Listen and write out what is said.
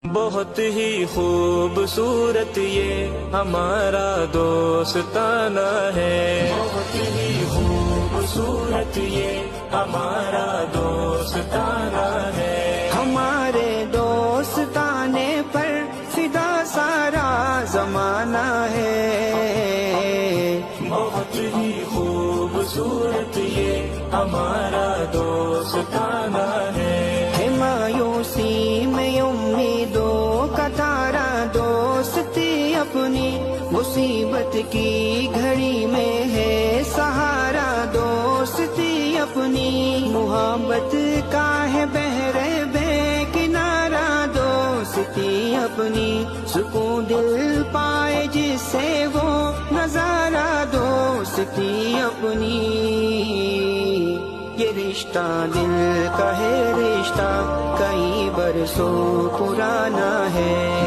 بہت ہی خوبصورت یہ ہمارا دوستانہ ہے، بہت ہی خوبصورت یہ ہمارا دوستانہ ہے، ہمارے دوستانے پر فدا سارا زمانہ ہے، بہت ہی خوبصورت یہ ہمارا دوستانہ ہے، مایوسی میں امیدوں کا تارا دوستی اپنی، مصیبت کی گھڑی میں ہے سہارا دوستی اپنی، محبت کا ہے بحر بے کنارہ دوستی اپنی، سکون دل پائے جس سے وہ نظارہ دوستی اپنی، یہ رشتہ دل کا ہے رشتہ کئی برسوں پرانا ہے،